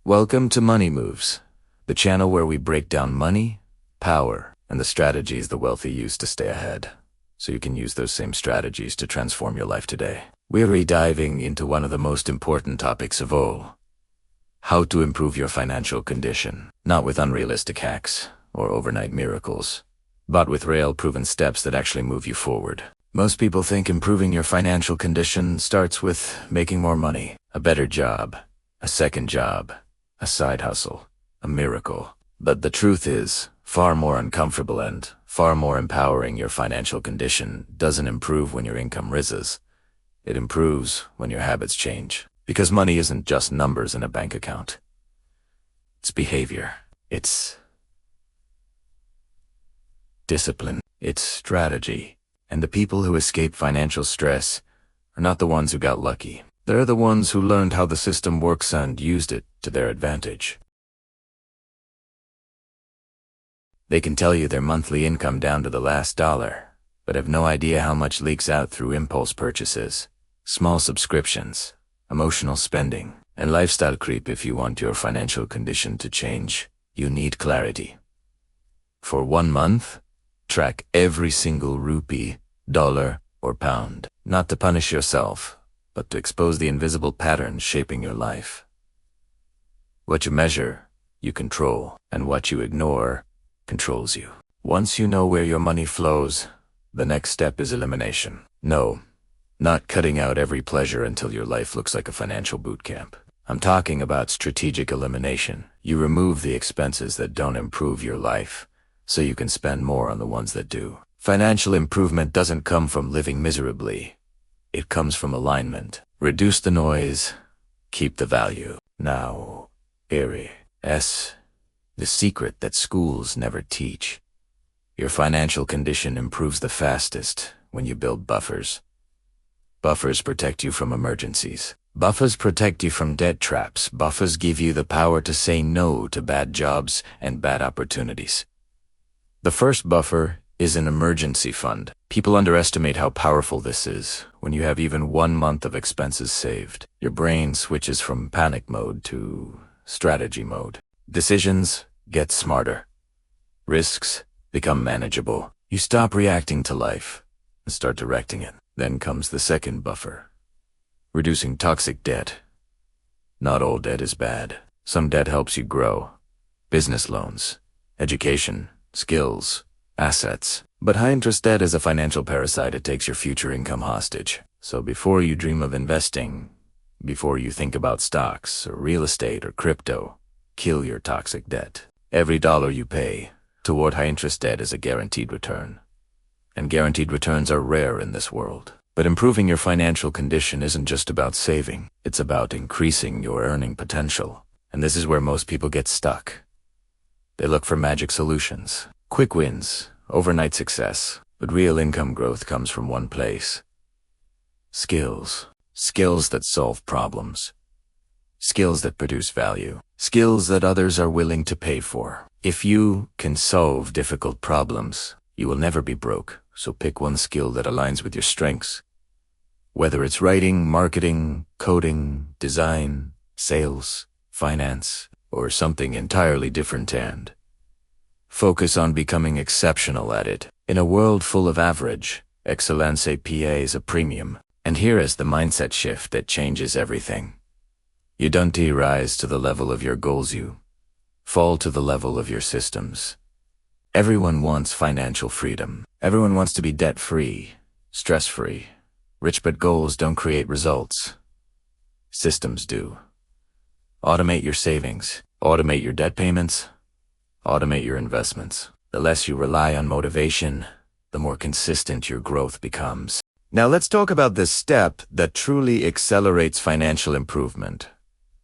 Welcome to Money Moves, the channel where we break down money, power, and the strategies the wealthy use to stay ahead, so you can use those same strategies to transform your life today. We're diving into one of the most important topics of all: how to improve your financial condition, not with unrealistic hacks or overnight miracles, but with real proven steps that actually move you forward. Most people think improving your financial condition starts with making more money, a better job, a second job, a side hustle, a miracle. But the truth is, far more uncomfortable and far more empowering. Your financial condition doesn't improve when your income rises. It improves when your habits change. Because money isn't just numbers in a bank account. It's behavior. It's discipline. It's strategy. And the people who escape financial stress are not the ones who got lucky. They're the ones who learned how the system works and used it to their advantage. They can tell you their monthly income down to the last dollar, but have no idea how much leaks out through impulse purchases, small subscriptions, emotional spending, and lifestyle creep. If you want your financial condition to change, you need clarity. For 1 month, track every single rupee, dollar, or pound, not to punish yourself, but to expose the invisible patterns shaping your life. What you measure, you control, and what you ignore controls you. Once you know where your money flows, the next step is elimination. No, not cutting out every pleasure until your life looks like a financial boot camp. I'm talking about strategic elimination. You remove the expenses that don't improve your life, so you can spend more on the ones that do. Financial improvement doesn't come from living miserably. It comes from alignment. Reduce the noise, keep the value. Now, the secret that schools never teach. Your financial condition improves the fastest when you build buffers. Buffers protect you from emergencies. Buffers protect you from debt traps. Buffers give you the power to say no to bad jobs and bad opportunities. The first buffer is an emergency fund. People underestimate how powerful this is. When you have even 1 month of expenses saved, your brain switches from panic mode to strategy mode. Decisions get smarter. Risks become manageable. You stop reacting to life and start directing it. Then comes the second buffer: reducing toxic debt. Not all debt is bad. Some debt helps you grow. Business loans, education, skills, assets. But high-interest debt is a financial parasite. It takes your future income hostage. So before you dream of investing, before you think about stocks or real estate or crypto, kill your toxic debt. Every dollar you pay toward high-interest debt is a guaranteed return. And guaranteed returns are rare in this world. But improving your financial condition isn't just about saving. It's about increasing your earning potential. And this is where most people get stuck. They look for magic solutions, quick wins, overnight success. But real income growth comes from one place: skills. Skills that solve problems. Skills that produce value. Skills that others are willing to pay for. If you can solve difficult problems, you will never be broke. So pick one skill that aligns with your strengths. Whether it's writing, marketing, coding, design, sales, finance, or something entirely different, and focus on becoming exceptional at it. In a world full of average, excellence pays a premium. And here is the mindset shift that changes everything. You don't rise to the level of your goals, you fall to the level of your systems. Everyone wants financial freedom. Everyone wants to be debt-free, stress-free. Rich, but goals don't create results. Systems do. Automate your savings. Automate your debt payments. Automate your investments. The less you rely on motivation, the more consistent your growth becomes. Now let's talk about this step that truly accelerates financial improvement.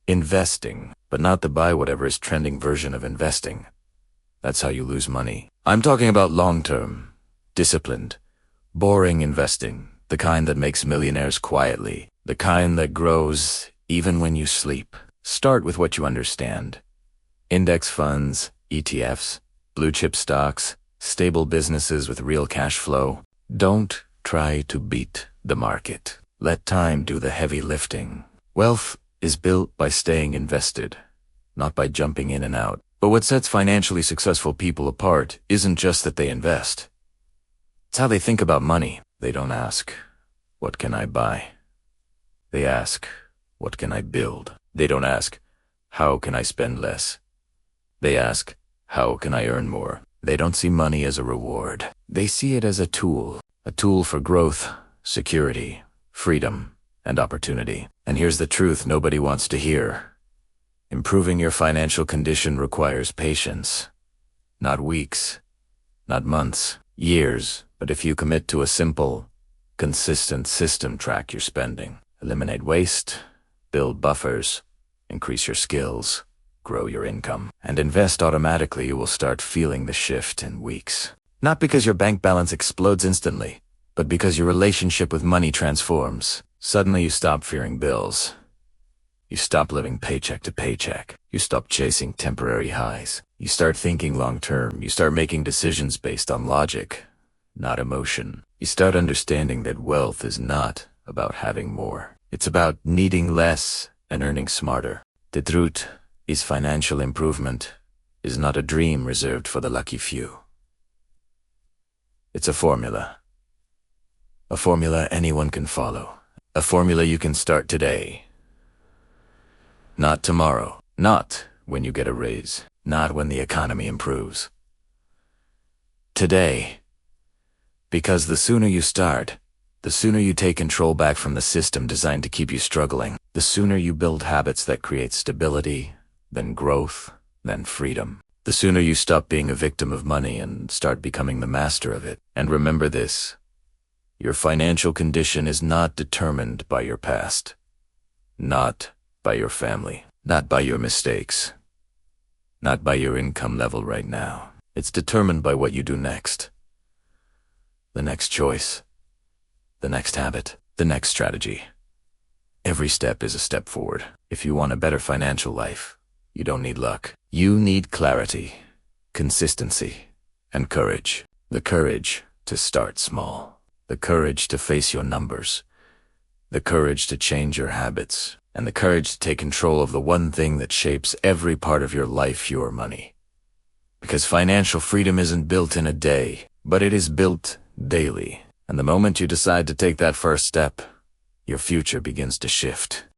Investing, but not the buy whatever is trending version of investing. That's how you lose money. I'm talking about long-term, disciplined, boring investing, the kind that makes millionaires quietly, the kind that grows even when you sleep. Start with what you understand. Index funds, ETFs, blue-chip stocks, stable businesses with real cash flow. Don't try to beat the market. Let time do the heavy lifting. Wealth is built by staying invested, not by jumping in and out. But what sets financially successful people apart isn't just that they invest. It's how they think about money. They don't ask, "What can I buy?" They ask, "What can I build?" They don't ask, "How can I spend less?" They ask, "How can I earn more?" They don't see money as a reward. They see it as a tool for growth, security, freedom, and opportunity. And here's the truth nobody wants to hear. Improving your financial condition requires patience. Not weeks, not months, years, but if you commit to a simple, consistent system, track your spending, eliminate waste, build buffers, increase your skills, grow your income, and invest automatically, you will start feeling the shift in weeks. Not because your bank balance explodes instantly, but because your relationship with money transforms. Suddenly you stop fearing bills. You stop living paycheck to paycheck. You stop chasing temporary highs. You start thinking long-term. You start making decisions based on logic, not emotion. You start understanding that wealth is not about having more. It's about needing less and earning smarter. The truth is financial improvement is not a dream reserved for the lucky few. It's a formula. A formula anyone can follow. A formula you can start today. Not tomorrow. Not when you get a raise. Not when the economy improves. Today. Because the sooner you start, the sooner you take control back from the system designed to keep you struggling. The sooner you build habits that create stability, then growth, then freedom. The sooner you stop being a victim of money and start becoming the master of it. And remember this. Your financial condition is not determined by your past. Not by your family. Not by your mistakes. Not by your income level right now. It's determined by what you do next. The next choice. The next habit. The next strategy. Every step is a step forward. If you want a better financial life, you don't need luck. You need clarity, consistency, and courage. The courage to start small. The courage to face your numbers. The courage to change your habits. And the courage to take control of the one thing that shapes every part of your life, your money. Because financial freedom isn't built in a day, but it is built daily. And the moment you decide to take that first step, your future begins to shift.